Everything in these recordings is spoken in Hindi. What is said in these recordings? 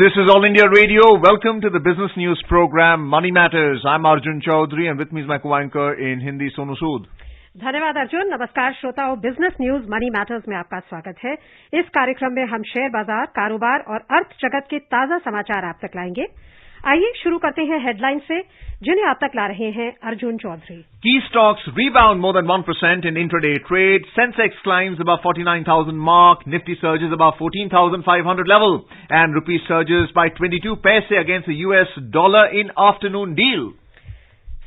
This is All India Radio. Welcome to the business news program Money Matters. I'm Arjun Chaudhary and with me is my co-anchor in Hindi, Sonu Sood. धन्यवाद अर्जुन। नमस्कार श्रोताओं, बिजनेस न्यूज मनी मैटर्स में आपका स्वागत है। इस कार्यक्रम में हम शेयर बाजार, कारोबार और अर्थ जगत के ताजा समाचार आप तक लाएंगे। आइए शुरू करते हैं हेडलाइन से, जिन्हें आप तक ला रहे हैं Arjun Chaudhary. Key stocks rebound more than 1% in intraday trade. Sensex climbs above 49,000 mark. Nifty surges above 14,500 level. And rupee surges by 22 paise against the US dollar in afternoon deal.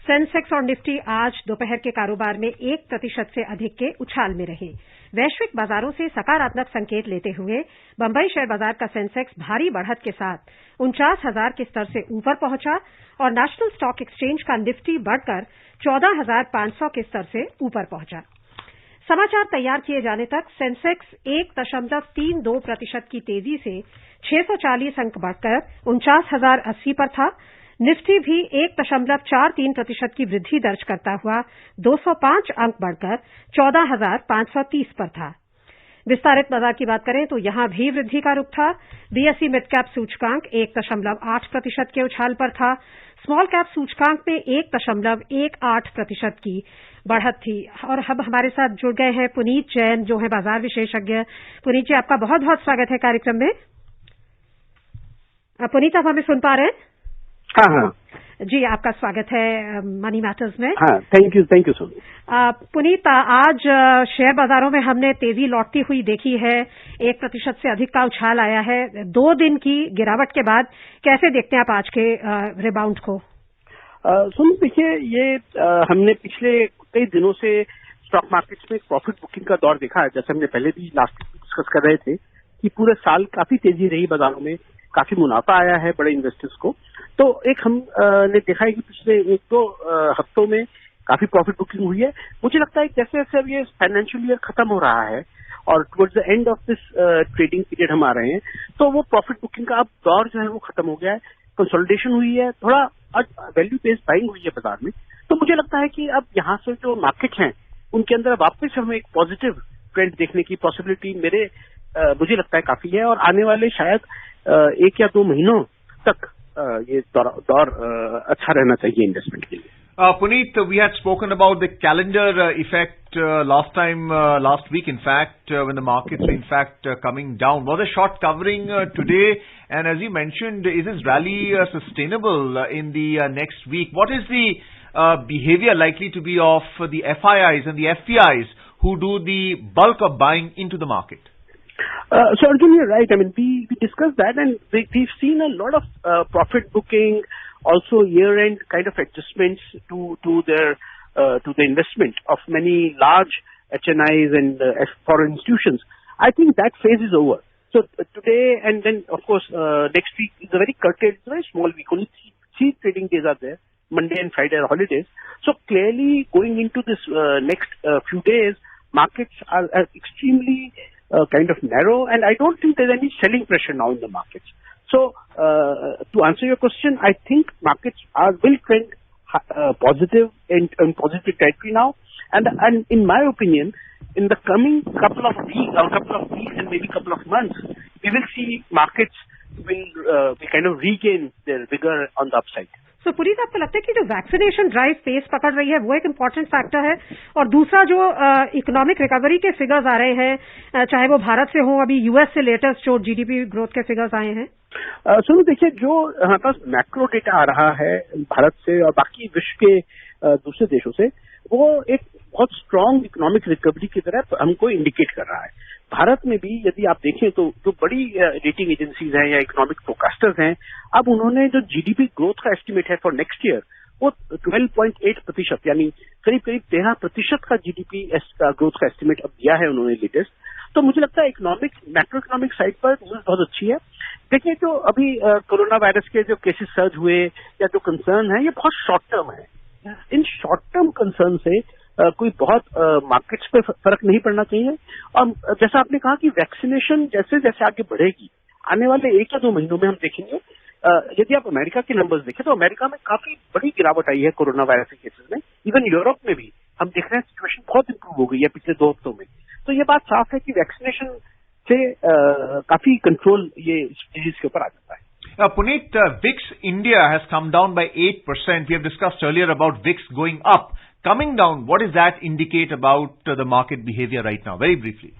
Sensex और निफ्टी आज दोपहर के कारोबार में 1% से अधिक के उछाल में रहे। वैश्विक बाजारों से सकारात्मक संकेत लेते हुए बंबई शेयर बाजार का सेंसेक्स भारी बढ़त के साथ 49,000 के स्तर से ऊपर पहुंचा और नेशनल स्टॉक एक्सचेंज का निफ्टी बढ़कर 14,500 के स्तर से ऊपर पहुंचा। समाचार तैयार किए जाने तक सेंसेक्स 1.32% की तेजी से 640 अंक बढ़कर 49,080 पर था। निफ्टी भी 1.43% की वृद्धि दर्ज करता हुआ 205 अंक बढ़कर 14,530 पर था। विस्तारित बाजार की बात करें तो यहां भी वृद्धि का रुख था। बीएसई मिड कैप सूचकांक 1.8% के उछाल पर था। स्मॉल कैप सूचकांक में 1.18% की बढ़त थी। और अब हमारे साथ जुड़ गए हैं पुनीत जैन, जो है बाजार विशेषज्ञ। पुनीत जी, आपका बहुत बहुत स्वागत है कार्यक्रम में। पुनीत, आप हमें सुन पा रहे हैं? हाँ जी, आपका स्वागत है मनी मैटर्स में। हाँ, thank you so much. Puneet, आज शेयर बाजारों में हमने तेजी लौटती हुई देखी है। 1% से अधिक का उछाल आया है 2 दिन की गिरावट के बाद। कैसे देखते हैं आप आज के रिबाउंड को? सुन, देखिए, ये हमने पिछले कई दिनों से स्टॉक मार्केट्स में प्रॉफिट बुकिंग का दौर देखा है। जैसे हमने पहले भी लास्ट वीक डिस्कस कर रहे थे कि पूरे साल काफी तेजी रही बाजारों में, काफी मुनाफा आया है बड़े इन्वेस्टर्स को। तो एक हम ने देखा है कि पिछले 1-2 हफ्तों में काफी प्रॉफिट बुकिंग हुई है। मुझे लगता है जैसे जैसे अब ये फाइनेंशियल ईयर खत्म हो रहा है और towards the end of this trading period हम आ रहे हैं, तो वो प्रॉफिट बुकिंग का अब दौर जो है वो खत्म हो गया है। कंसोलिडेशन हुई है, थोड़ा वैल्यू बेस्ड बाइंग हुई है बाजार में। तो मुझे लगता है कि अब यहाँ से जो मार्केट हैं उनके अंदर वापस हमें एक पॉजिटिव ट्रेंड देखने की पॉसिबिलिटी मुझे लगता है काफी है। और आने वाले शायद 1 या 2 महीनों तक ये दौर अच्छा रहना चाहिए इन्वेस्टमेंट के लिए। Puneet, we had spoken about the calendar effect last week, in fact, when the markets were in fact coming down. Was a short covering today, and as you mentioned, is this rally sustainable in the next week? What is the behavior likely to be of the FIIs and the FPIs who do the bulk of buying into the market? So Arjun, you're right. I mean, we discussed that, and we've seen a lot of profit booking, also year-end kind of adjustments to the investment of many large HNIs and foreign institutions. I think that phase is over. So today and then, of course, next week is a very curtailed, it's a very small week. Only three trading days are there. Monday and Friday are holidays. So clearly, going into this next few days, markets are extremely kind of narrow, and I don't think there's any selling pressure now in the markets. So, to answer your question, I think markets will trend positive and positive territory now. And in my opinion, in the coming couple of weeks and maybe couple of months, we will see markets will kind of regain their vigor on the upside. तो पुनीत, आपको लगता है कि जो वैक्सीनेशन ड्राइव पेस पकड़ रही है वो एक इम्पोर्टेंट फैक्टर है? और दूसरा, जो इकोनॉमिक रिकवरी के फिगर्स आ रहे हैं, चाहे वो भारत से हो, अभी यूएस से लेटेस्ट जो जीडीपी ग्रोथ के फिगर्स आए हैं। सुनो, देखिए, जो हमारे पास मैक्रो डेटा आ रहा है भारत से और बाकी विश्व के दूसरे देशों से, वो एक बहुत स्ट्रांग इकोनॉमिक रिकवरी की तरह हमको इंडिकेट कर रहा है। भारत में भी यदि आप देखें तो जो बड़ी रेटिंग एजेंसीज हैं या इकोनॉमिक फोरकास्टर्स हैं, अब उन्होंने जो जीडीपी ग्रोथ का एस्टिमेट है फॉर नेक्स्ट ईयर, वो 12.8% यानी करीब 13% का जीडीपी ग्रोथ का एस्टिमेट अब दिया है उन्होंने लेटेस्ट। तो मुझे लगता है मैक्रो इकोनॉमिक साइड पर न्यूज बहुत अच्छी है। देखिए, जो अभी कोरोना वायरस के जो केसेस सर्ज हुए या जो कंसर्न है, ये बहुत शॉर्ट टर्म है। इन शॉर्ट टर्म कंसर्न से कोई बहुत मार्केट्स पे फर्क नहीं पड़ना चाहिए। और जैसा आपने कहा कि वैक्सीनेशन जैसे जैसे आगे बढ़ेगी, आने वाले 1 या 2 महीनों में हम देखेंगे, यदि आप अमेरिका के नंबर्स देखें तो अमेरिका में काफी बड़ी गिरावट आई है कोरोना वायरस के केसेस में। इवन यूरोप में भी हम देख रहे हैं सिचुएशन बहुत इंप्रूव हो गई है पिछले 2 हफ्तों में। तो ये बात साफ है कि वैक्सीनेशन से काफी कंट्रोल ये डिजीज के ऊपर आ जाता है। Puneet, VIX India has come down by 8%. We have discussed earlier about VIX going up. Coming down, what does that indicate about the market behavior right now? Very briefly.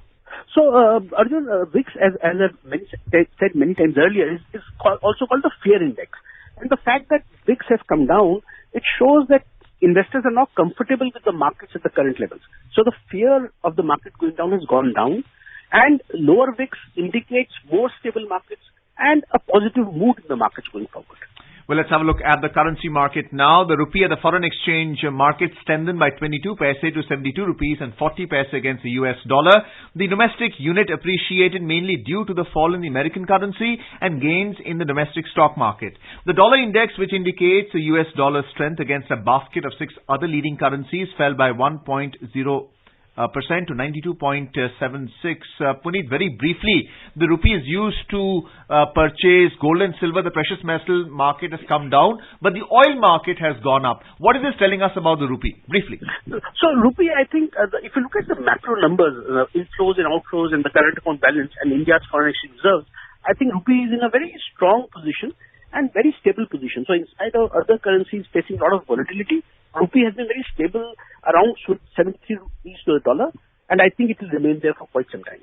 So, Arjun, VIX, as I've said many times earlier, is also called the fear index. And the fact that VIX has come down, it shows that investors are now comfortable with the markets at the current levels. So the fear of the market going down has gone down, and lower VIX indicates more stable markets and a positive mood in the markets going forward. Well, let's have a look at the currency market now. The rupee at the foreign exchange market strengthened by 22 paise to 72 rupees and 40 paise against the US dollar. The domestic unit appreciated mainly due to the fall in the American currency and gains in the domestic stock market. The dollar index, which indicates the US dollar strength against a basket of 6 other leading currencies, fell by 1.0% to 92.76. Puneet, very briefly, the rupee is used to purchase gold and silver. The precious metal market has come down, but the oil market has gone up. What is this telling us about the rupee? Briefly. So rupee, I think, if you look at the macro numbers, inflows and outflows and the current account balance and India's foreign exchange reserves, I think rupee is in a very strong position and very stable position. So in spite of other currencies facing a lot of volatility, rupee has been very stable around 73 rupees to the dollar, and I think it will remain there for quite some time.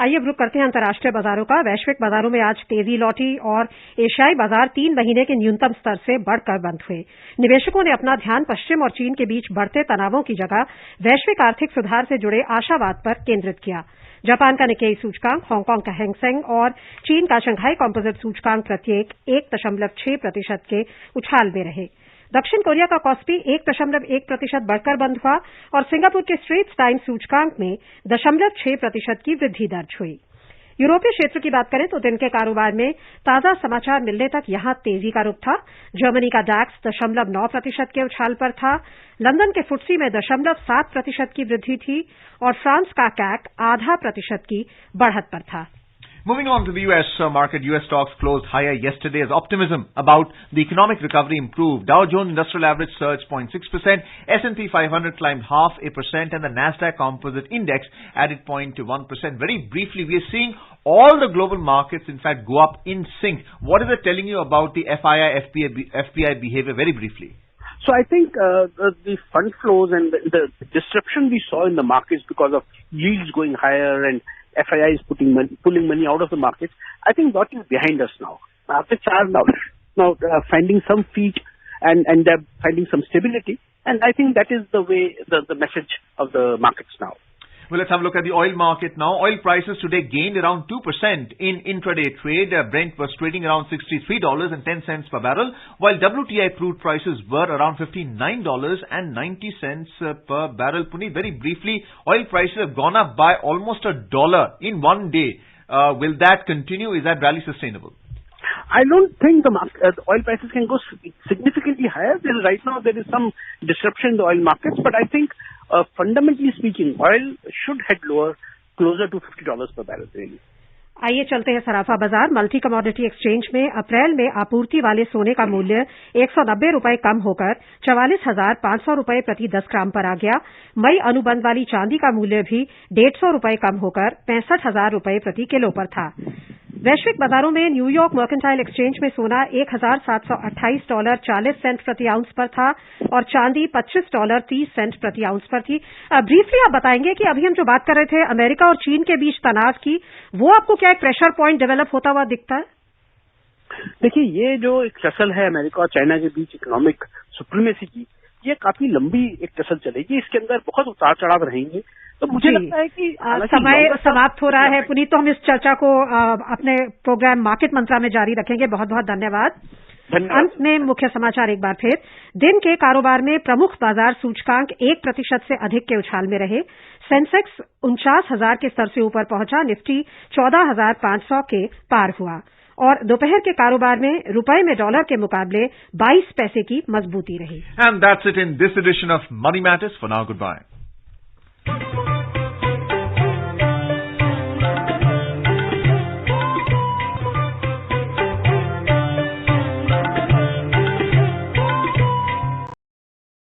आइए अब रुक करते हैं अंतर्राष्ट्रीय बाजारों का। वैश्विक बाजारों में आज तेजी लौटी और एशियाई बाजार 3 महीने के न्यूनतम स्तर से बढ़कर बंद हुए। निवेशकों ने अपना ध्यान पश्चिम और चीन के बीच बढ़ते तनावों की जगह वैश्विक आर्थिक सुधार से जुड़े आशावाद पर केंद्रित किया। जापान का निक्केई सूचकांक, हांगकांग का हैंग सेंग और चीन का शंघाई कॉम्पोजिट सूचकांक प्रत्येक 1.6% के उछाल में रहे। दक्षिण कोरिया का कॉस्पी 1.1% बढ़कर बंद हुआ और सिंगापुर के स्ट्रेट्स टाइम्स सूचकांक में 0.6% की वृद्धि दर्ज हुई। यूरोपीय क्षेत्र की बात करें तो दिन के कारोबार में ताजा समाचार मिलने तक यहां तेजी का रुख था। जर्मनी का डैक्स 0.9% के उछाल पर था। लंदन के फुटसी में 0.7% की वृद्धि थी और फ्रांस का कैक 0.5% की बढ़त पर था। Moving on to the U.S. market, U.S. stocks closed higher yesterday as optimism about the economic recovery improved. Dow Jones Industrial Average surged 0.6%, S&P 500 climbed 0.5%, and the Nasdaq Composite Index added 0.1%. Very briefly, we are seeing all the global markets, in fact, go up in sync. What is it telling you about the FPI behavior? Very briefly. So I think the fund flows and the disruption we saw in the markets because of yields going higher and FII is pulling money out of the markets, I think that is behind us now. Markets are now finding some feet and they're finding some stability, and I think that is the way, the message of the markets now. Well, let's have a look at the oil market now. Oil prices today gained around 2% in intraday trade. Brent was trading around $63.10 per barrel, while WTI crude prices were around $59.90 per barrel. Puneet, very briefly, oil prices have gone up by almost $1 in one day. Will that continue? Is that rally sustainable? I don't think the oil prices can go significantly higher. Right now there is some disruption in the oil markets, but I think fundamentally speaking, oil should head lower, closer to $50 per barrel really. आइए चलते हैं सराफा बाजार। मल्टी कमोडिटी एक्सचेंज में अप्रैल में आपूर्ति वाले सोने का मूल्य 190 रुपए कम होकर 44,500 रुपए प्रति 10 ग्राम पर आ गया। मई अनुबंध वाली चांदी का मूल्य भी 150 रुपए कम होकर 65,000 रुपए प्रति किलो पर था। वैश्विक बाजारों में न्यूयॉर्क मर्केंटाइल एक्सचेंज में सोना $1,728.40 प्रति आउंस पर था और चांदी $25.30 प्रति आउंस पर थी। ब्रीफली आप बताएंगे कि अभी हम जो बात कर रहे थे अमेरिका और चीन के बीच तनाव की, वो आपको क्या एक प्रेशर पॉइंट डेवलप होता हुआ दिखता है? देखिए, ये जो एक टसल है अमेरिका और चाइना के बीच इकोनॉमिक सुप्रीमेसी की, ये काफी लंबी एक टसल चलेगी। इसके अंदर बहुत उतार चढ़ाव रहेंगे। तो मुझे लगता है कि समय समाप्त हो रहा है पुनीत, तो हम इस चर्चा को अपने प्रोग्राम मार्केट मंत्रा में जारी रखेंगे। बहुत बहुत धन्यवाद। अंत में मुख्य समाचार एक बार फिर। दिन के कारोबार में प्रमुख बाजार सूचकांक 1% से अधिक के उछाल में रहे। सेंसेक्स 49,000 के स्तर से ऊपर पहुंचा। निफ्टी 14,500 के पार हुआ और दोपहर के कारोबार में रुपए में डॉलर के मुकाबले 22 पैसे की मजबूती रही। And that's it in this edition of Money Matters. For now, goodbye.